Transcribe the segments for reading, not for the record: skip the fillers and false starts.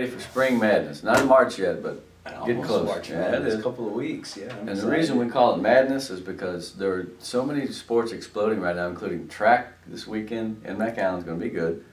ready for spring madness. Not in March yet, but getting close. March Madness, a couple of weeks, yeah. And the reason we call it madness is because there are so many sports exploding right now, including track this weekend in McAllen is going to be good.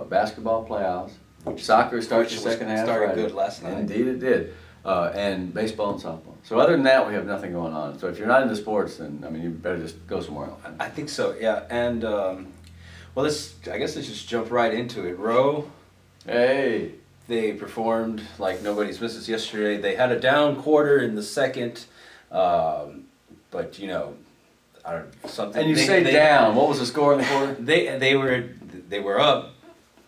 Basketball playoffs. Soccer starts the second half. Started good last night. Indeed it did. And baseball and softball. So other than that, we have nothing going on. So if you're not into sports, then I mean, you better just go somewhere else. I think so, yeah. And well, I guess let's just jump right into it. Roe. Hey. They performed like nobody's business yesterday. They had a down quarter in the second, but you know, I don't something. And you say down. What was the score in the quarter? They were up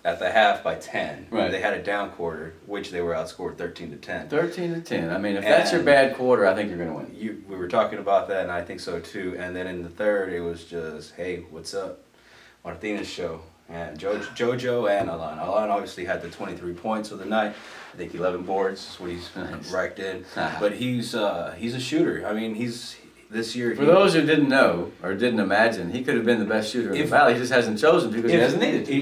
at the half by 10. Right. They had a down quarter, which they were outscored 13-10. 13-10. I mean, if that's your bad quarter, I think you're going to win. We were talking about that, and I think so too. And then in the third, it was just, hey, what's up? Martina's show. And Jojo and Alan. Alan obviously had the 23 points of the night. I think 11 boards is what he's racked in. But he's a shooter. I mean, this year. For those who didn't know or didn't imagine, he could have been the best shooter in the Valley. He just hasn't chosen to because he hasn't needed to.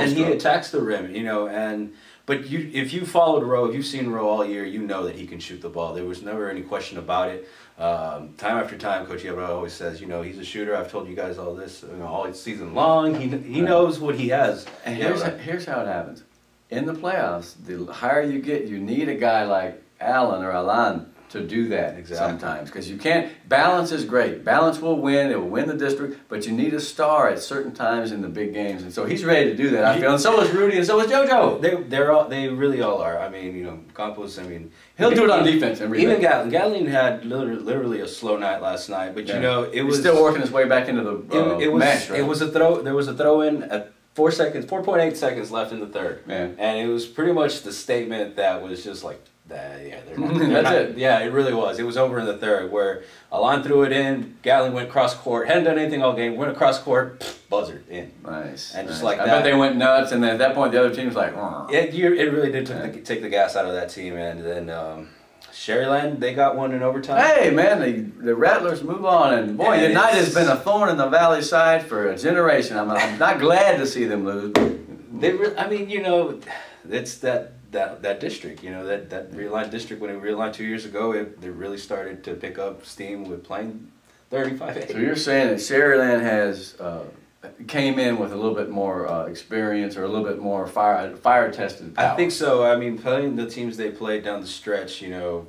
He attacks the rim, you know. But if you followed Roe, if you've seen Roe all year, you know that he can shoot the ball. There was never any question about it. Time after time, Coach Yebra always says, you know, he's a shooter. I've told you guys all this, you know, all season long. He knows what he has. And here's how it happens. In the playoffs, the higher you get, you need a guy like Alan or Alan to do that sometimes, because you can't. Balance is great. Balance will win. It will win the district, but you need a star at certain times in the big games, and so he's ready to do that. I feel, and so is Rudy, and so is JoJo. They really all are. I mean, you know, Campos. I mean, he'll do it on defense. Even Gatlin had literally a slow night last night, but you know, it was he's still working his way back into the match. Right? It was a throw. There was a throw in at 4.8 seconds left in the third, and it was pretty much the statement that was just like. That's it. Yeah, it really was. It was over in the third where Alon threw it in, Gatlin went cross court, hadn't done anything all game, went across court, buzzard in. Nice. And just like that. I bet they went nuts, and then at that point the other team was like, it really did take the gas out of that team. And then Sherryland, they got one in overtime. Hey man, the Rattlers move on, and boy, United has been a thorn in the Valley side for a generation. I'm not glad to see them lose. But I mean, you know, it's that district, you know, that realigned district, when it realigned 2 years ago, they really started to pick up steam with playing 35-8. So you're saying that Sherryland has came in with a little bit more experience, or a little bit more fire tested power. I think so. I mean, playing the teams they played down the stretch, you know,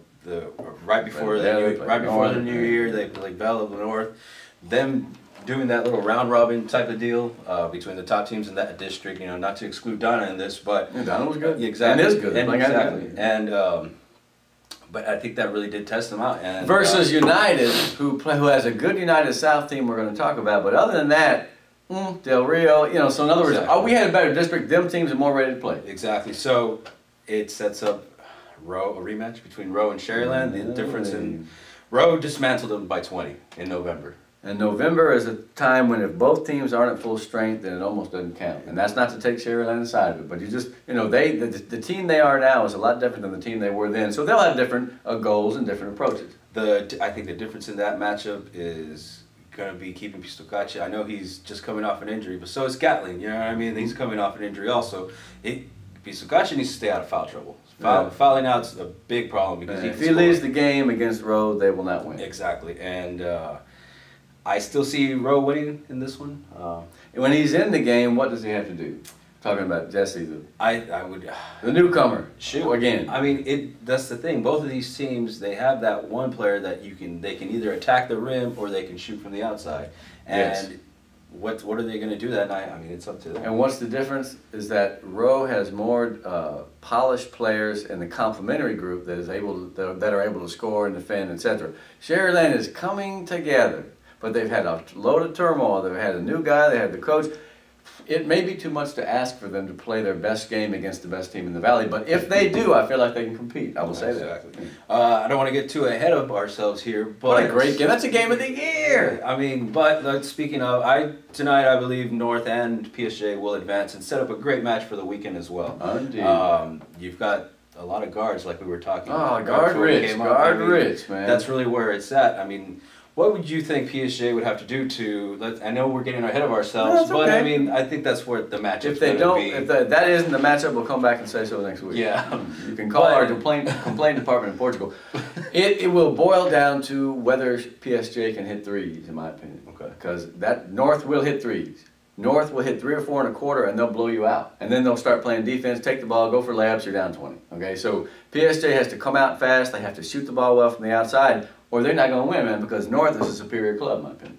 right before the new year, they played Bell of the North. Them doing that little round robin type of deal between the top teams in that district, you know, not to exclude Donna in this, but Donna was good. Exactly, and is good. Exactly. And but I think that really did test them out. And versus United, who has a good United South team we're going to talk about, but other than that, Del Rio, you know. So in other words, we had a better district. Them teams are more ready to play. Exactly. So it sets up a rematch between Roe and Sherryland. The difference in Roe dismantled them by 20 in November. And November is a time when if both teams aren't at full strength, then it almost doesn't count. And that's not to take Sherryland aside of it, but you just, you know, the team they are now is a lot different than the team they were then. So they'll have different goals and different approaches. I think the difference in that matchup is going to be keeping Pistocaccia. I know he's just coming off an injury, but so is Gatling. You know what I mean? He's coming off an injury also. Pistocaccia needs to stay out of foul trouble. Fouling out's a big problem because if he leaves the game against Roe, they will not win. Exactly, and I still see Roe winning in this one. When he's in the game, what does he have to do? Talking about Jesse, the newcomer. Shoot again. I mean, that's the thing. Both of these teams, they have that one player that they can either attack the rim or they can shoot from the outside. And what are they going to do that night? I mean, it's up to them. And what's the difference is that Roe has more polished players in the complementary group that are able to score and defend, etc. Sherryland is coming together. But they've had a load of turmoil. They've had a new guy. They had the coach. It may be too much to ask for them to play their best game against the best team in the Valley. But if they do, I feel like they can compete. I will say that. I don't want to get too ahead of ourselves here. But what a great game. That's a game of the year. I mean, but speaking of, tonight I believe North and PSJ will advance and set up a great match for the weekend as well. Indeed. You've got a lot of guards like we were talking about. Guard rich, man. That's really where it's at. I mean, What would you think PSG would have to do to? I know we're getting ahead of ourselves, No, but okay. I mean, I think that's where the matchup. If they don't, if that isn't the matchup, we'll come back and say so next week. Yeah. You can call our complaint department in Portugal. It will boil down to whether PSG can hit threes, in my opinion. Okay. Because that North will hit threes. North will hit 3 or 4 and a quarter, and they'll blow you out. And then they'll start playing defense, take the ball, go for layups, you're down 20. Okay, so PSG has to come out fast. They have to shoot the ball well from the outside, or they're not going to win, man, because North is a superior club, in my opinion.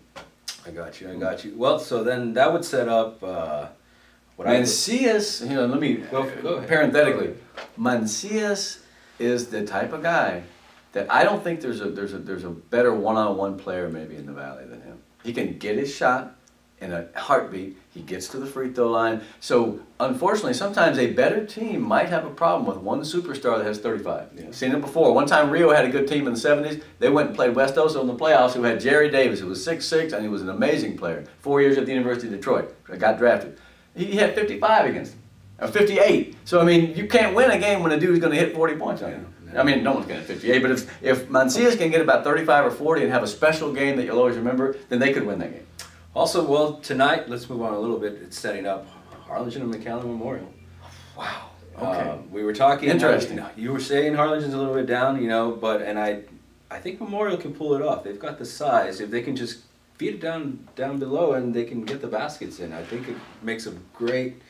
I got you. Well, so then that would set up what Mancias, let me, go ahead. parenthetically, Mancias is the type of guy that I don't think there's a better one-on-one player maybe in the Valley than him. He can get his shot in a heartbeat. He gets to the free throw line. So, unfortunately, sometimes a better team might have a problem with one superstar that has 35. Yeah. Seen it before. One time Rio had a good team in the 70s. They went and played West Oso in the playoffs, who had Jerry Davis, who was 6'6", and he was an amazing player. 4 years at the University of Detroit. Got drafted. He had 55 against him. Or 58. So, I mean, you can't win a game when a dude's going to hit 40 points on you. I mean, no one's going to hit 58, but if Mancias can get about 35 or 40 and have a special game that you'll always remember, then they could win that game. Also, well, tonight, let's move on a little bit. It's setting up Harlingen and McAllen Memorial. Wow. Okay. We were talking. Interesting. You were saying Harlingen's a little bit down, and I think Memorial can pull it off. They've got the size. If they can just feed it down below and they can get the baskets in, I think it makes a great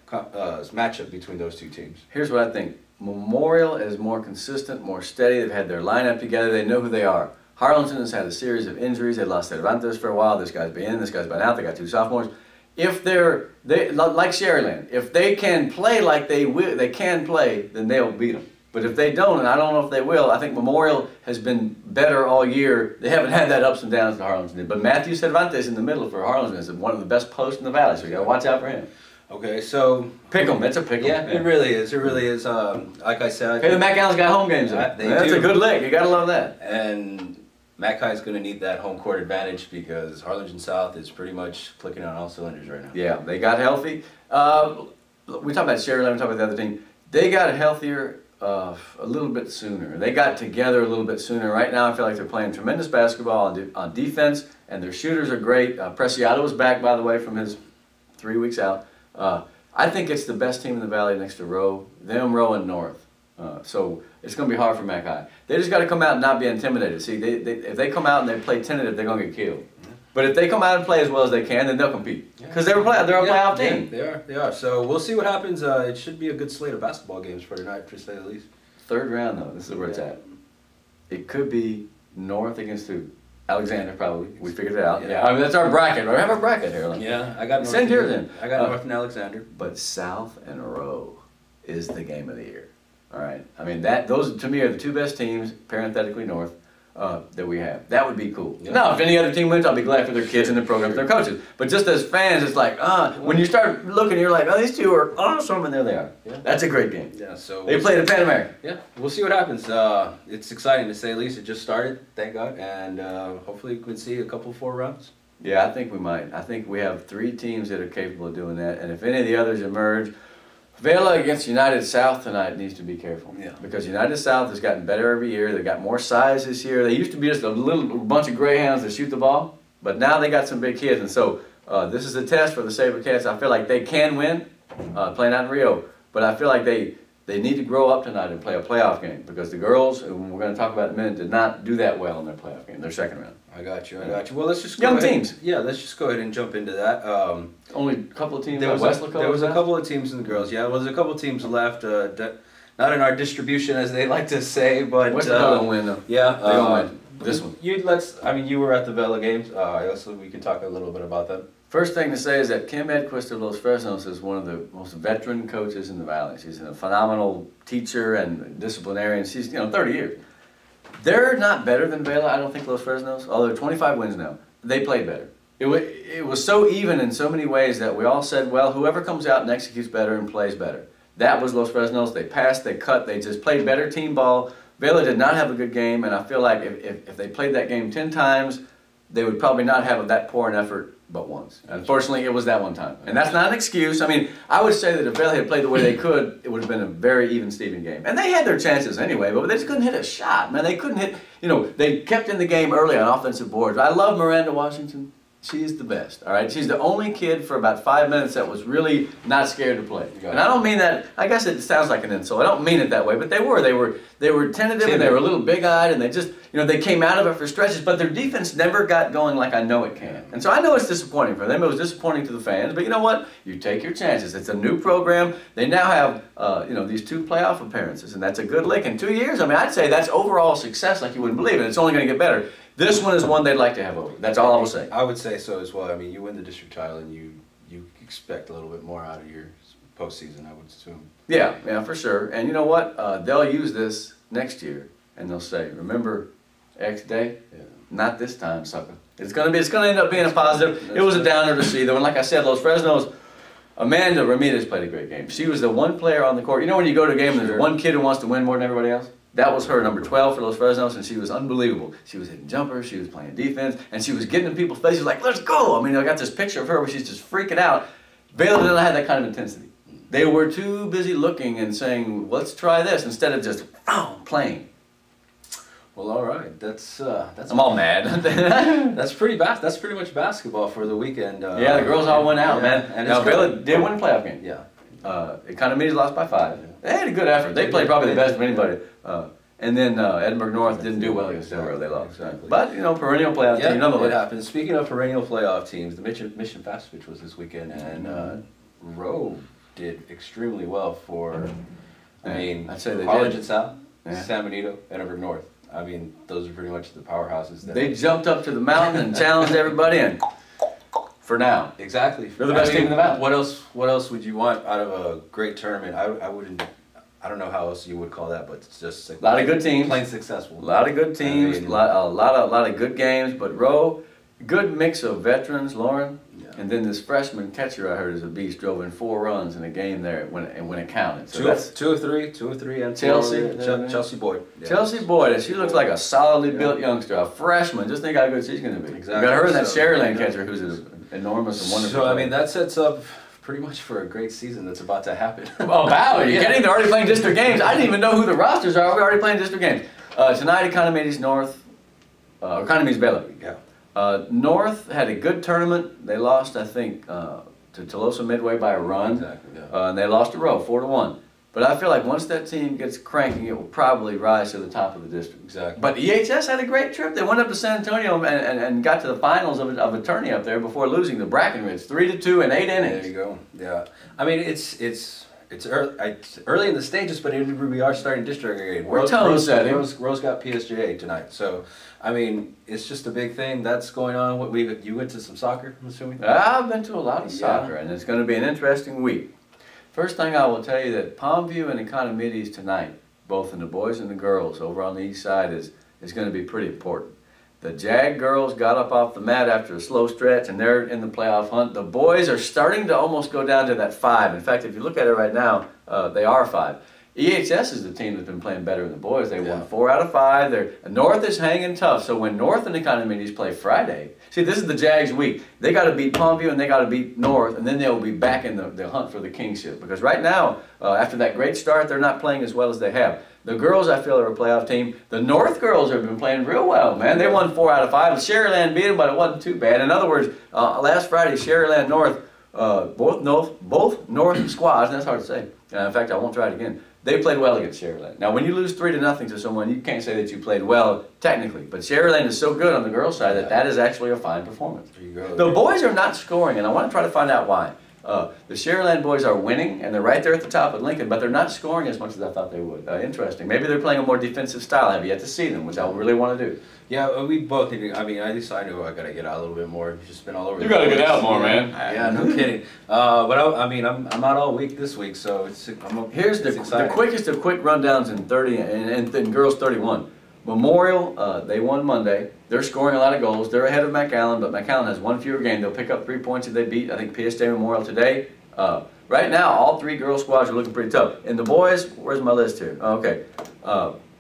matchup between those two teams. Here's what I think. Memorial is more consistent, more steady. They've had their lineup together. They know who they are. Harlingen has had a series of injuries. They lost Cervantes for a while. This guy's been in. This guy's been out. They got 2 sophomores. If they like Sherryland, if they can play like they can play, then they'll beat them. But if they don't, and I don't know if they will, I think Memorial has been better all year. They haven't had that ups and downs that Harlingen did. But Matthew Cervantes in the middle for Harlingen is one of the best posts in the Valley, so you got to watch out for him. Okay, so Pick 'em. It's a pick 'em. Yeah, it really is. It really is. Like I said, Hey, the McAllen's got home games. That's a good lick. You got to love that. And Mac High is going to need that home court advantage because Harlingen South is pretty much clicking on all cylinders right now. Yeah, they got healthy. We talked about Sherryland, we talked about the other team. They got healthier a little bit sooner. They got together a little bit sooner. Right now I feel like they're playing tremendous basketball on defense, and their shooters are great. Preciado is back, by the way, from his 3 weeks out. I think it's the best team in the Valley next to Rowe, and North. So it's going to be hard for Mac High. They just got to come out and not be intimidated. See, if they come out and they play tentative, they're going to get killed. Yeah. But if they come out and play as well as they can, then they'll compete. Because they're a playoff team. Yeah, they are. So we'll see what happens. It should be a good slate of basketball games for tonight, to say the least. 3rd round, though. This is where it's at. It could be North against who? Alexander, probably. We figured it out. Yeah. I mean, that's our bracket. We have a bracket here. Yeah, I got North. Send here then. I got North and Alexander. But South and Rowe is the game of the year. All right. I mean, those to me are the 2 best teams, parenthetically North, that we have. That would be cool. Yeah. Now, if any other team wins, I'll be glad for their kids and their programs and their coaches. But just as fans, it's like, when you start looking, you're like, oh, these 2 are awesome, and there they are. Yeah. That's a great game. Yeah. So they played at Pan American. Yeah. We'll see what happens. It's exciting to say the least. It just started, thank God, and hopefully we can see a couple 4 rounds. Yeah, I think we might. I think we have 3 teams that are capable of doing that, and if any of the others emerge. Vela against United South tonight needs to be careful. Yeah. Because United South has gotten better every year. They got more size this year. They used to be just a little bunch of greyhounds that shoot the ball, but now they got some big kids. And so this is a test for the SaberCats. I feel like they can win, playing out in Rio, but I feel like they need to grow up tonight and play a playoff game because the girls, whom we're going to talk about in a minute, did not do that well in their playoff game, their 2nd round. I got you. Well, let's just go young ahead. Teams. Yeah, let's just go ahead and jump into that. Only a couple of teams. There was a couple of teams in the girls. Yeah, well, there's a couple of teams left. Not in our distribution, as they like to say, but Westlaco gonna win though. Yeah, they're gonna win this one. You were at the Vela games. So we can talk a little bit about that. First thing to say is that Kim Edquist of Los Fresnos is one of the most veteran coaches in the Valley. She's a phenomenal teacher and disciplinarian. She's 30 years. They're not better than Vela, I don't think, Los Fresnos, although 25 wins now. They played better. It was so even in so many ways that we all said, well, whoever comes out and executes better and plays better. That was Los Fresnos. They passed, they cut, they just played better team ball. Vela did not have a good game, and I feel like if they played that game 10 times, they would probably not have that poor an effort but once. Unfortunately, it was that one time. And that's not an excuse. I mean, I would say that if Baylor had played the way they could, it would have been a very even Steven game. And they had their chances anyway, but they just couldn't hit a shot. Man, they couldn't hit, you know, they kept in the game early on offensive boards. I love Miranda Washington. She's the best, all right? She's the only kid for about 5 minutes that was really not scared to play. And I don't mean that, I guess it sounds like an insult. I don't mean it that way, but they were tentative and they were a little big-eyed and they just, you know, they came out of it for stretches, but their defense never got going like I know it can. And so I know it's disappointing for them. It was disappointing to the fans, but you know what? You take your chances. It's a new program. They now have, you know, these 2 playoff appearances, and that's a good lick. In 2 years, I mean, I'd say that's overall success like you wouldn't believe, and it's only going to get better. This one is one they'd like to have over. That's all I will say. I would say so as well. I mean, you win the district title and you expect a little bit more out of your postseason, I would assume. Yeah, for sure. And you know what? They'll use this next year, and they'll say, "Remember X day? Yeah. Not this time, sucker." It's gonna end up being a positive. It was a downer to see though, and like I said, Los Fresnos. Amanda Ramirez played a great game. She was the one player on the court. You know when you go to a game and there's one kid who wants to win more than everybody else? That was her, number 12 for Los Fresnos, and she was unbelievable. She was hitting jumpers, she was playing defense, and she was getting in people's faces like, "Let's go!" I mean, I got this picture of her where she's just freaking out. Baylor didn't have that kind of intensity. They were too busy looking and saying, "Let's try this," instead of just playing. Well, all right. That's I'm all mad. That's pretty much basketball for the weekend. Yeah, the girls all went out, man. And now Baylor did win a playoff game. Yeah. Economies lost by 5. They had a good effort. They played probably the best of anybody. And then Edinburgh North didn't do well against Delaware. They lost. Exactly. But, you know, perennial playoff team, nonetheless. It happens. Speaking of perennial playoff teams, the Mission Fast Pitch was this weekend, and Rowe did extremely well for, I mean, I'd say they Harlingen did. South, San Benito, Edinburgh North. I mean, those are pretty much the powerhouses. They jumped up to the mountain and challenged everybody, and for now. Exactly. They're the best team in the mountain. What else would you want out of a great tournament? I don't know how else you would call that, but it's just a lot of good teams. Plain successful. A lot of good teams, a lot of good games, but Rowe, good mix of veterans, Lauren, and then this freshman catcher I heard is a beast, drove in 4 runs in a game there when it counted. So two of three, and Chelsea Boyd. Yeah. Chelsea Boyd, she looks like a solidly built youngster, a freshman. Just think how good she's going to be. Exactly. You got her and that Sherryland catcher who's an enormous and wonderful. So I mean that sets up pretty much for a great season that's about to happen. Are you kidding? They're already playing district games. I didn't even know who the rosters are. We're already playing district games. Tonight, Economies North, Economies Baylor. Yeah. North had a good tournament. They lost, I think, to Tolosa Midway by a run. Exactly, yeah. And they lost to Rowe, 4-1. But I feel like once that team gets cranking, it will probably rise to the top of the district. Exactly. But EHS had a great trip. They went up to San Antonio and got to the finals of a tourney up there before losing to Brackenridge, 3-2 in 8 innings. There you go. Yeah. I mean, it's early in the stages, but we are starting district grade. Rose got PSJA tonight, so I mean, it's just a big thing that's going on. You went to some soccer, I'm assuming? I've been to a lot of soccer, and it's going to be an interesting week. First thing I will tell you that Palmview and Economides tonight, both in the boys and the girls over on the east side, is going to be pretty important. The JAG girls got up off the mat after a slow stretch, and they're in the playoff hunt. The boys are starting to almost go down to that 5. In fact, if you look at it right now, they are 5. EHS is the team that's been playing better than the boys. They won 4 out of 5. North is hanging tough. So when North and Economides play Friday, see, this is the Jags' week. They got to beat Palmview and they got to beat North, and then they'll be back in the hunt for the kingship. Because right now, after that great start, they're not playing as well as they have. The girls, I feel, are a playoff team. The North girls have been playing real well, man. They won 4 out of 5. Sherryland beat them, but it wasn't too bad. In other words, last Friday, Sherryland North, both North squads, and that's hard to say. In fact, I won't try it again. They played well against Sherryland. Now, when you lose 3-0 to someone, you can't say that you played well technically. But Sherryland is so good on the girls' side that is actually a fine performance. There you go. The boys are not scoring, and I want to try to find out why. The Sherryland boys are winning, and they're right there at the top of Lincoln, but they're not scoring as much as I thought they would. Interesting. Maybe they're playing a more defensive style. I have yet to see them, which I really want to do. Yeah, we both need to, I mean, at least I know I got to get out a little bit more. I've just been all over the place. You got to get out more, man. Yeah, no kidding. But I mean, I'm out all week this week, so Here's the quickest of quick rundowns in 30 and girls 31. Memorial, they won Monday. They're scoring a lot of goals. They're ahead of McAllen, but McAllen has 1 fewer game. They'll pick up 3 points if they beat, I think, PSJ Memorial today. Right now, all 3 girls squads are looking pretty tough. And the boys, where's my list here? Okay.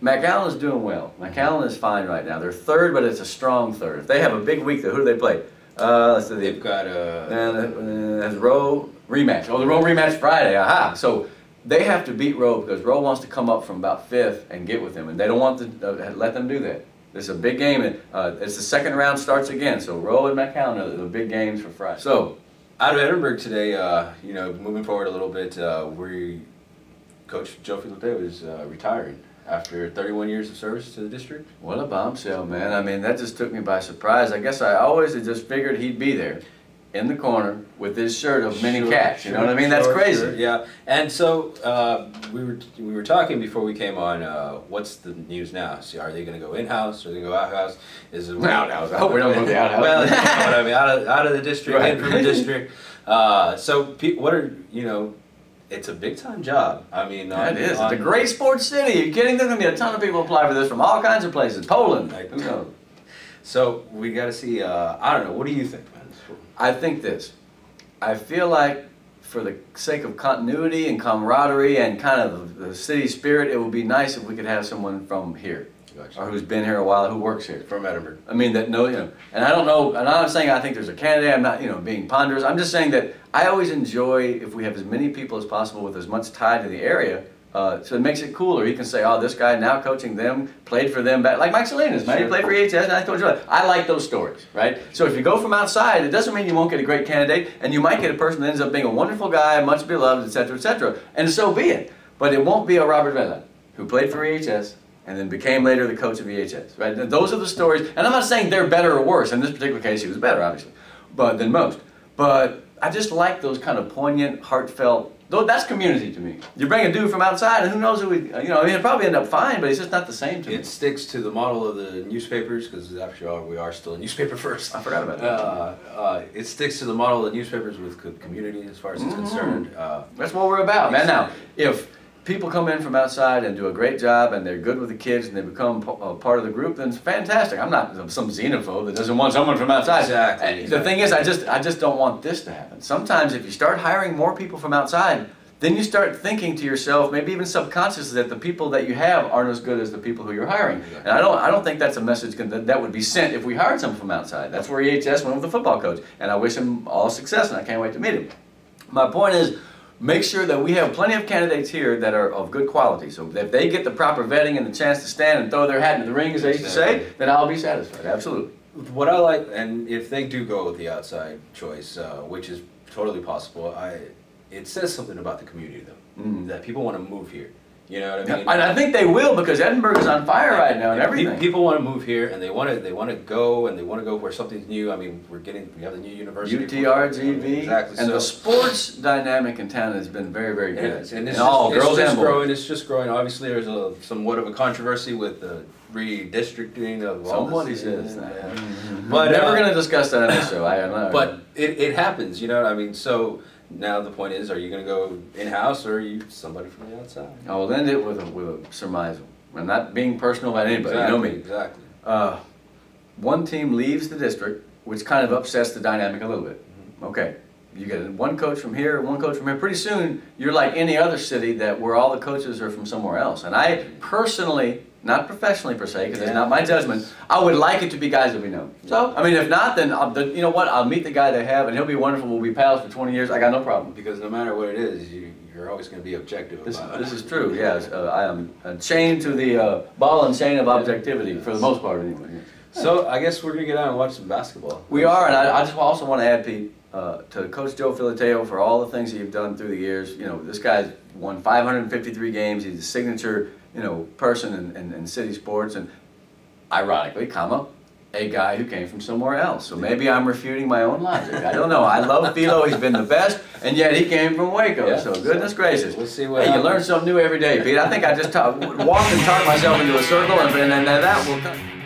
McAllen is doing well. McAllen is fine right now. They're 3rd, but it's a strong 3rd. If they have a big week, though, who do they play? Let's see. They've got That's Rowe rematch. Oh, the Rowe rematch Friday. Aha. So they have to beat Rowe because Rowe wants to come up from about 5th and get with them, and they don't want to let them do that. It's a big game, and it's the second round starts again. So Rowe and McCown are the big games for Friday. So out of Edinburgh today, you know, moving forward a little bit, Coach Joe Filateo is retiring after 31 years of service to the district. What a bombshell, man. I mean, that just took me by surprise. I guess I always had just figured he'd be there in the corner with his shirt of many cats. You know what I mean? That's crazy. Sure, yeah. And so we were talking before we came on. What's the news now? So are they going to go in-house? Are they going to go out-house? Is it out-house? I hope we don't go to the out-house. Well, you know what I mean, out of the district, in from the district. So what are, you know, it's a big-time job. I mean, it is. It's a great sports city. Are you kidding? There's going to be a ton of people apply for this from all kinds of places. Poland. Like, who knows? So we got to see. I don't know. What do you think, man? I think this. I feel like for the sake of continuity and camaraderie and kind of the city spirit, it would be nice if we could have someone from here. Gotcha. Or who's been here a while, who works here. From Edinburgh. I mean, that no, you know, and I don't know, and I'm not saying I think there's a candidate, I'm not, you know, being ponderous. I'm just saying that I always enjoy if we have as many people as possible with as much tie to the area. So it makes it cooler. You can say, oh, this guy now coaching them, played for them back, like Mike Salinas, man, he played for EHS, and I told you that. I like those stories, right? So if you go from outside, it doesn't mean you won't get a great candidate, and you might get a person that ends up being a wonderful guy, much beloved, etc., and so be it. But it won't be a Robert Vela, who played for EHS, and then became later the coach of EHS, right? Those are the stories, and I'm not saying they're better or worse. In this particular case, he was better, obviously, than most. But I just like those kind of poignant, heartfelt. That's community to me. You bring a dude from outside, and who knows who we, you know, I mean, he'll probably end up fine, but it's just not the same to me. It sticks to the model of the newspapers, because after all, we are still a newspaper first. I forgot about that. It sticks to the model of the newspapers with community as far as it's concerned. That's what we're about, man. Now, if people come in from outside and do a great job, and they're good with the kids, and they become a part of the group, then it's fantastic. I'm not some xenophobe that doesn't want someone from outside. Exactly. The thing is, I just don't want this to happen. Sometimes if you start hiring more people from outside, then you start thinking to yourself, maybe even subconsciously, that the people that you have aren't as good as the people who you're hiring. And I don't think that's a message that would be sent if we hired someone from outside. That's where EHS went with the football coach, and I wish him all success, and I can't wait to meet him. My point is, make sure that we have plenty of candidates here that are of good quality. So if they get the proper vetting and the chance to stand and throw their hat in the ring, as they used to say, then I'll be satisfied. Absolutely. What I like, and if they do go with the outside choice, which is totally possible, it says something about the community, though, that people want to move here. You know what I mean? And I think they will, because Edinburgh is on fire right now and everything. People want to move here, and they want to go, and they want to go where something's new. I mean, we have the new university. UTRGV. Exactly. And the sports dynamic in town has been very, very good. And it's girls just and growing. It's just growing. Obviously, there's somewhat of a controversy with the redistricting of all Somebody this. says that. But never going to discuss that on this show. I don't know. But it happens. You know what I mean? So. Now the point is, are you going to go in-house, or are you somebody from the outside? I will end it with a surmisal. I'm not being personal about anybody, exactly, you know me. Exactly. One team leaves the district, which kind of upsets the dynamic a little bit. Okay, you get one coach from here, one coach from here. Pretty soon, you're like any other city where all the coaches are from somewhere else. And I personally, not professionally per se, because it's not my judgment, I would like it to be guys that we know. So, I mean, if not, then you know what? I'll meet the guy they have, and he'll be wonderful. We'll be pals for 20 years. I got no problem. Because no matter what it is, you're always going to be objective about it. This is true, yes. I am chained to the ball and chain of objectivity, for the most part anyway. Yes. So, I guess we're going to get out and watch some basketball. We are, and I just also want to add, Pete, to Coach Joe Filateo for all the things that you've done through the years. You know, this guy's won 553 games. He's a signature, you know, person in city sports, and ironically, a guy who came from somewhere else. So maybe I'm refuting my own logic. I don't know. I love Philo. He's been the best, and yet he came from Waco. Yeah, so goodness gracious. We'll see what happens. You learn something new every day, Pete. I think I just walked and talked myself into a circle, and then that will come.